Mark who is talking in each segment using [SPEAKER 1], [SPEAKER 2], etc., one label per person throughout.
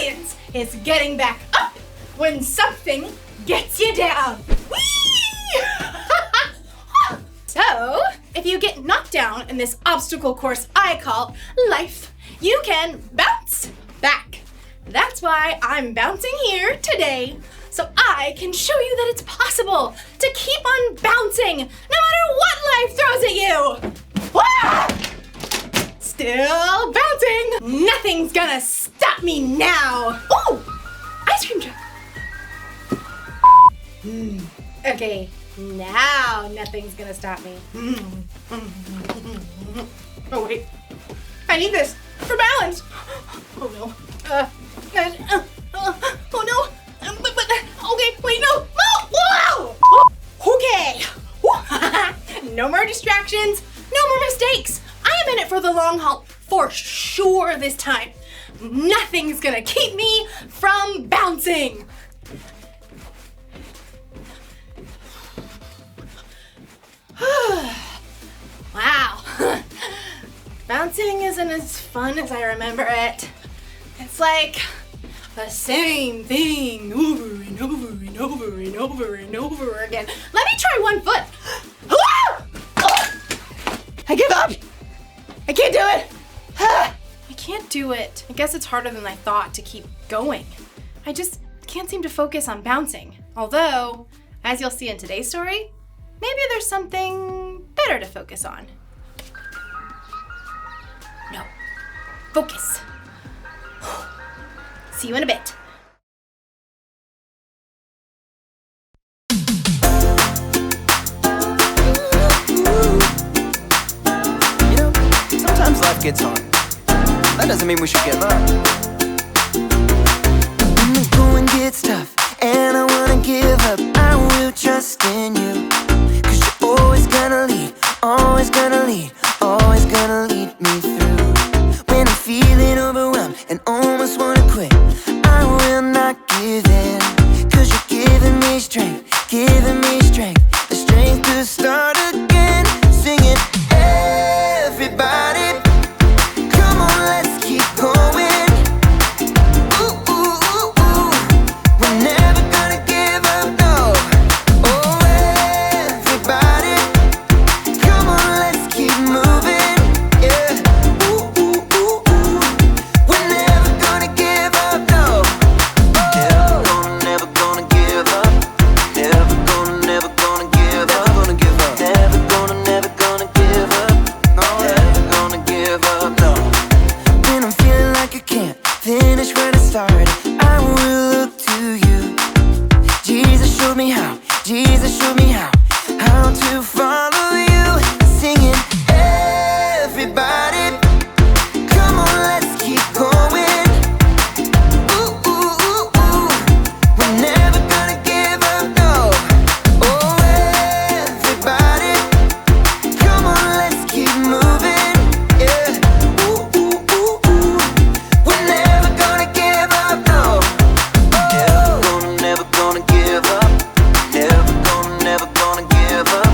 [SPEAKER 1] resilience is getting back up when something gets you down. Whee! So, if you get knocked down in this obstacle course I call life, you can bounce back. That's why I'm bouncing here today, so I can show you that it's possible to keep on bouncing no matter what life throws at you. Wah! Still bouncing. Nothing's gonna stop me now. Ooh, ice cream truck. Okay, now nothing's gonna stop me. Oh wait, I need this for balance. Oh no. Oh no. Okay, wait, no. Whoa! Okay. No more distractions. No more mistakes. I am in it for the long haul, for sure this time. Nothing's gonna keep me from bouncing. Wow. Bouncing isn't as fun as I remember it. It's like the same thing over and over and over and over and over again. Let me try one foot. I give up. I can't do it. I can't do it. I guess it's harder than I thought to keep going. I just can't seem to focus on bouncing. Although, as you'll see in today's story, maybe there's something better to focus on. No. Focus. See you in a bit.
[SPEAKER 2] You know, sometimes life gets hard. That doesn't mean we should give up. When the going gets tough and I wanna give up, I will trust in you. 'Cause you're always gonna lead, always gonna lead, always gonna lead me through. When I'm feeling overwhelmed and almost wanna quit, I will not give in. 'Cause you're giving me strength, the strength to start again. Singing, everybody, come on, let's keep going. Ooh, ooh, ooh, ooh. We're never gonna give up, no. Oh, everybody, come on, let's keep moving. Yeah. Ooh, ooh, ooh, ooh. We're never gonna give up, no. Never gonna give up. Never gonna give up. Never gonna give up. Never gonna give up. No, never gonna give up, no. When I'm feeling like I can't finish where I started, I will look to you. Jesus showed me how. Jesus showed me how to follow you. Singing, everybody, come on, let's keep going. Ooh, ooh, ooh, ooh. We're never gonna give up, no. Oh, everybody, come on, let's keep moving. Yeah. Ooh, ooh, ooh, ooh. We're never gonna give up, no. Never gonna give up. Never gonna give up.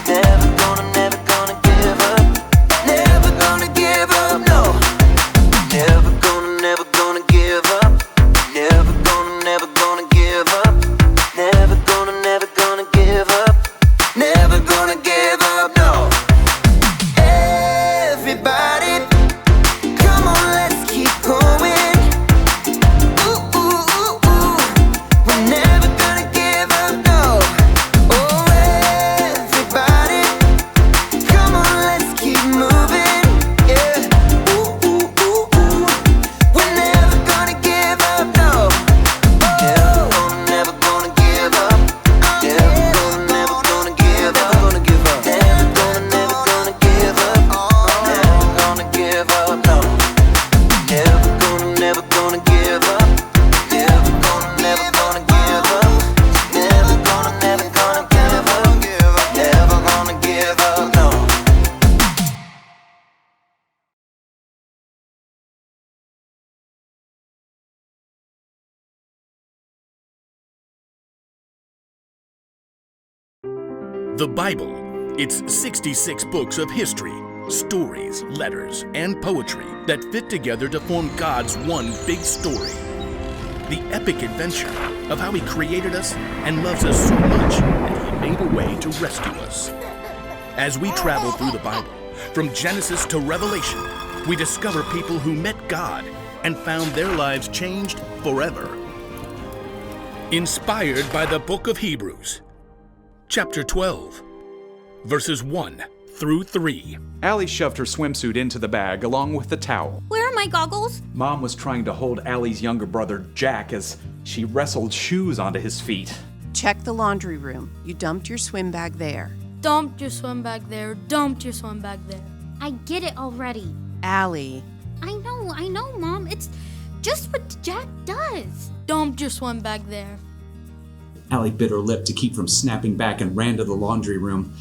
[SPEAKER 2] Never gonna give up. Never gonna give up, no. Never gonna give up. Never gonna give up. Never gonna give up. Never gonna give up, no. Everybody, come on, let's keep going. Ooh, ooh, ooh, ooh. We're never gonna give up, no. Oh, everybody, come on, let's keep moving. Yeah. Ooh, ooh, ooh, ooh. We're never gonna give up, no. Never gonna give up. Never gonna give up. Never gonna give up. Never gonna give up. Never gonna give up, no. Never gonna give up. Never gonna give up. Never gonna give up. Never gonna give up, no.
[SPEAKER 3] The Bible. It's 66 books of history, stories, letters, and poetry that fit together to form God's one big story. the epic adventure of how He created us and loves us so much that He made a way to rescue us. As we travel through the Bible, from Genesis to Revelation, we discover people who met God and found their lives changed forever. Inspired by the book of Hebrews, chapter 12, verses 1 through 3.
[SPEAKER 4] Allie shoved her swimsuit into the bag along with the towel.
[SPEAKER 5] Where are my goggles?
[SPEAKER 4] Mom was trying to hold Allie's younger brother, Jack, as she wrestled shoes onto his feet.
[SPEAKER 6] Check the laundry room. You dumped your swim bag there.
[SPEAKER 7] Dumped your swim bag there. Dumped your swim bag there.
[SPEAKER 5] I get it already.
[SPEAKER 6] Allie.
[SPEAKER 5] I know, Mom. It's just what Jack does.
[SPEAKER 7] Dumped your swim bag there.
[SPEAKER 4] Allie bit her lip to keep from snapping back and ran to the laundry room.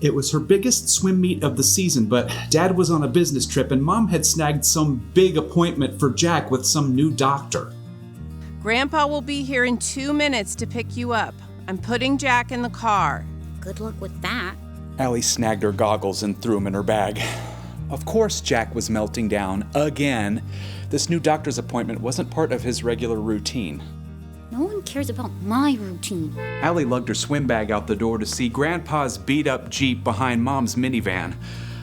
[SPEAKER 4] It was her biggest swim meet of the season, but Dad was on a business trip and Mom had snagged some big appointment for Jack with some new doctor.
[SPEAKER 6] Grandpa will be here in 2 minutes to pick you up. I'm putting Jack in the car.
[SPEAKER 5] Good luck with that.
[SPEAKER 4] Allie snagged her goggles and threw them in her bag. Of course, Jack was melting down again. This new doctor's appointment wasn't part of his regular routine.
[SPEAKER 5] No one cares about my routine.
[SPEAKER 4] Allie lugged her swim bag out the door to see Grandpa's beat-up Jeep behind Mom's minivan.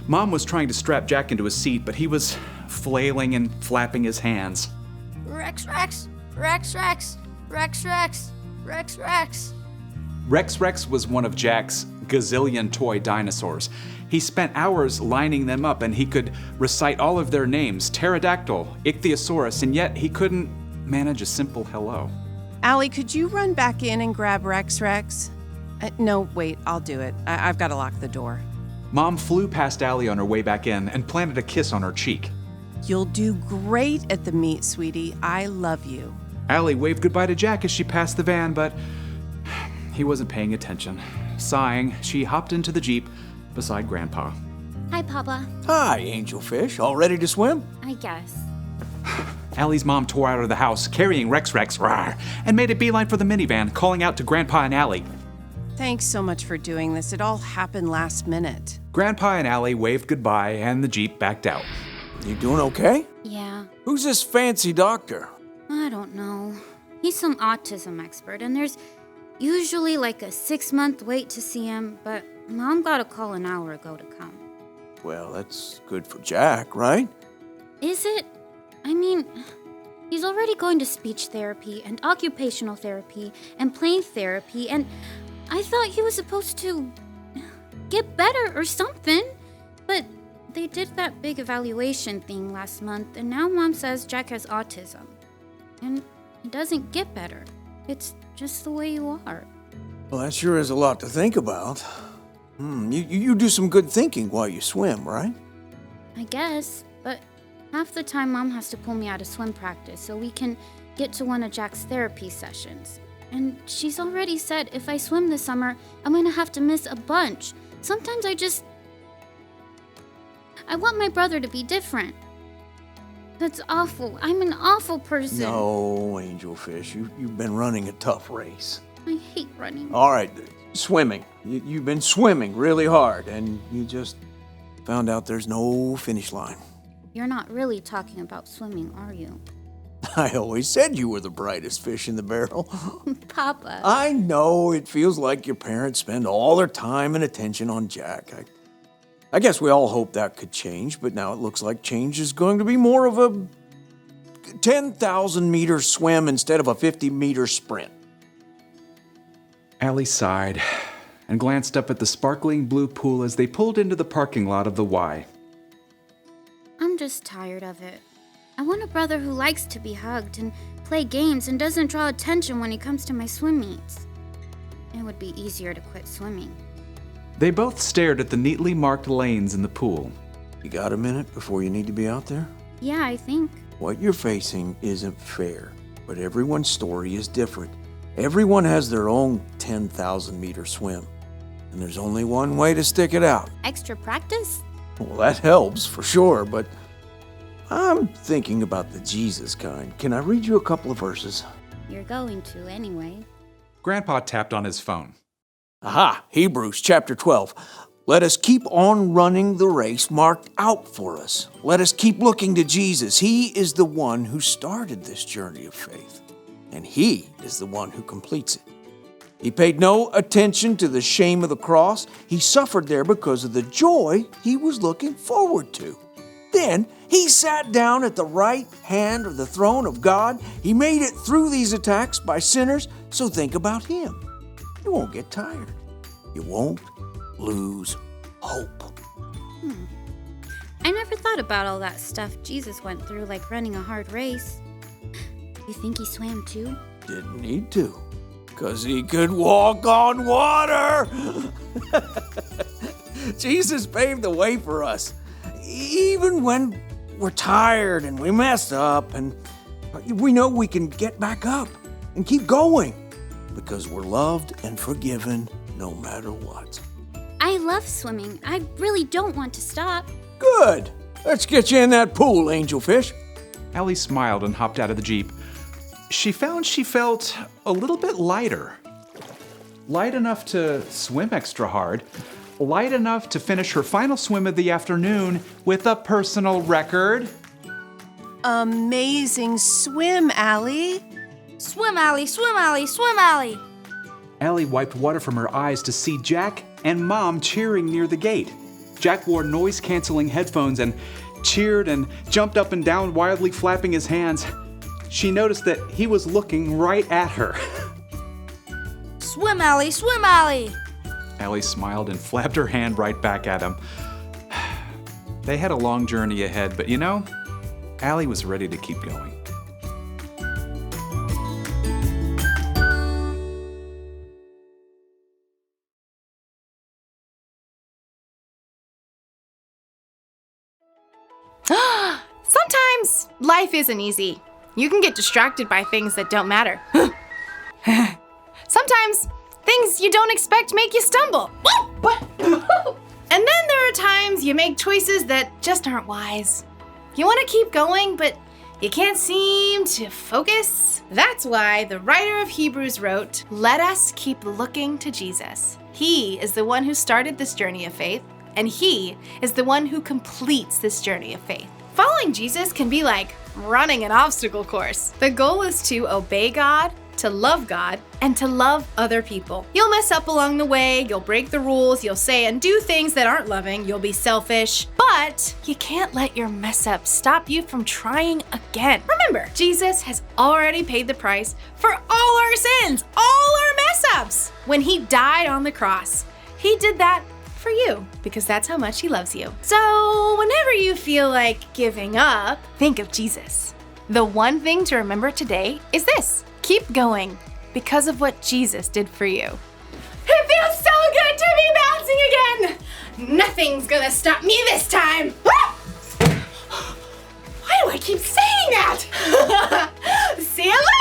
[SPEAKER 4] Mom was trying to strap Jack into a seat, but he was flailing and flapping his hands.
[SPEAKER 7] Rex, Rex, Rex, Rex, Rex, Rex, Rex, Rex.
[SPEAKER 4] Rex Rex was one of Jack's gazillion toy dinosaurs. He spent hours lining them up and he could recite all of their names, pterodactyl, ichthyosaurus, and yet he couldn't manage a simple hello.
[SPEAKER 6] Allie, could you run back in and grab Rex Rex? No, wait, I'll do it. I've got to lock the door.
[SPEAKER 4] Mom flew past Allie on her way back in and planted a kiss on her cheek.
[SPEAKER 6] You'll do great at the meet, sweetie. I love you.
[SPEAKER 4] Allie waved goodbye to Jack as she passed the van, but he wasn't paying attention. Sighing, she hopped into the Jeep beside Grandpa.
[SPEAKER 5] Hi, Papa.
[SPEAKER 8] Hi, Angelfish. All ready to swim?
[SPEAKER 5] I guess.
[SPEAKER 4] Allie's mom tore out of the house, carrying Rex Rex, rawr, and made a beeline for the minivan, calling out to Grandpa and Allie.
[SPEAKER 6] Thanks so much for doing this. It all happened last minute.
[SPEAKER 4] Grandpa and Allie waved goodbye, and the Jeep backed out.
[SPEAKER 8] You doing okay?
[SPEAKER 5] Yeah,
[SPEAKER 8] Who's this fancy doctor?
[SPEAKER 5] I don't know. He's some autism expert, and there's usually like a 6-month wait to see him, but Mom got a call an hour ago to come.
[SPEAKER 8] Well, that's good for Jack, right?
[SPEAKER 5] Is it? I mean, he's already going to speech therapy and occupational therapy and play therapy, and I thought he was supposed to get better or something. But they did that big evaluation thing last month, and now Mom says Jack has autism. And it doesn't get better. It's just the way you are.
[SPEAKER 8] Well, that sure is a lot to think about. You do some good thinking while you swim, right?
[SPEAKER 5] I guess, but half the time Mom has to pull me out of swim practice so we can get to one of Jack's therapy sessions. And she's already said if I swim this summer, I'm gonna have to miss a bunch. Sometimes I want my brother to be different. That's awful. I'm an awful person.
[SPEAKER 8] No, Angelfish, you've been running a tough race.
[SPEAKER 5] I hate running.
[SPEAKER 8] All right, swimming. You've been swimming really hard, and you just found out there's no finish line.
[SPEAKER 5] You're not really talking about swimming, are you?
[SPEAKER 8] I always said you were the brightest fish in the barrel.
[SPEAKER 5] Papa.
[SPEAKER 8] I know it feels like your parents spend all their time and attention on Jack. I guess we all hope that could change, but now it looks like change is going to be more of a 10,000 meter swim instead of a 50-meter sprint.
[SPEAKER 4] Allie sighed and glanced up at the sparkling blue pool as they pulled into the parking lot of the Y.
[SPEAKER 5] I'm just tired of it. I want a brother who likes to be hugged and play games and doesn't draw attention when he comes to my swim meets. It would be easier to quit swimming.
[SPEAKER 4] They both stared at the neatly marked lanes in the pool.
[SPEAKER 8] You got a minute before you need to be out there?
[SPEAKER 5] Yeah, I think.
[SPEAKER 8] What you're facing isn't fair, but everyone's story is different. Everyone has their own 10,000 meter swim, and there's only one way to stick it out.
[SPEAKER 5] Extra practice?
[SPEAKER 8] Well, that helps for sure, but I'm thinking about the Jesus kind. Can I read you a couple of verses?
[SPEAKER 5] You're going to anyway.
[SPEAKER 4] Grandpa tapped on his phone.
[SPEAKER 8] Aha, Hebrews chapter 12. Let us keep on running the race marked out for us. Let us keep looking to Jesus. He is the one who started this journey of faith. and he is the one who completes it. He paid no attention to the shame of the cross. He suffered there because of the joy he was looking forward to. Then he sat down at the right hand of the throne of God. He made it through these attacks by sinners, so think about him. You won't get tired. You won't lose hope.
[SPEAKER 5] I never thought about all that stuff Jesus went through, like running a hard race. You think he swam too?
[SPEAKER 8] Didn't need to, because he could walk on water. Jesus paved the way for us. Even when we're tired and we messed up, and we know we can get back up and keep going because we're loved and forgiven no matter what.
[SPEAKER 5] I love swimming. I really don't want to stop.
[SPEAKER 8] Good. Let's get you in that pool, Angelfish.
[SPEAKER 4] Allie smiled and hopped out of the Jeep. She found she felt a little bit lighter. Light enough to swim extra hard. Light enough to finish her final swim of the afternoon with a personal record.
[SPEAKER 6] Amazing swim, Allie.
[SPEAKER 7] Swim, Allie, swim, Allie, swim, Allie.
[SPEAKER 4] Allie wiped water from her eyes to see Jack and Mom cheering near the gate. Jack wore noise-canceling headphones and cheered and jumped up and down, wildly flapping his hands. She noticed that he was looking right at her.
[SPEAKER 7] Swim, Allie, swim, Allie.
[SPEAKER 4] Allie smiled and flapped her hand right back at him. They had a long journey ahead, but you know, Allie was ready to keep going.
[SPEAKER 1] Sometimes life isn't easy. You can get distracted by things that don't matter. Sometimes things you don't expect make you stumble. And then there are times you make choices that just aren't wise. You want to keep going, but you can't seem to focus. That's why the writer of Hebrews wrote, "Let us keep looking to Jesus. He is the one who started this journey of faith, and he is the one who completes this journey of faith." Following Jesus can be like running an obstacle course. The goal is to obey God, to love God, and to love other people. You'll mess up along the way, you'll break the rules, you'll say and do things that aren't loving, you'll be selfish, but you can't let your mess up stop you from trying again. Remember, Jesus has already paid the price for all our sins, all our mess ups. When he died on the cross, he did that for you because that's how much he loves you. So whenever you feel like giving up, think of Jesus. The one thing to remember today is this: keep going because of what Jesus did for you. It feels so good to be bouncing again. Nothing's gonna stop me this time. Why do I keep saying that? See you later.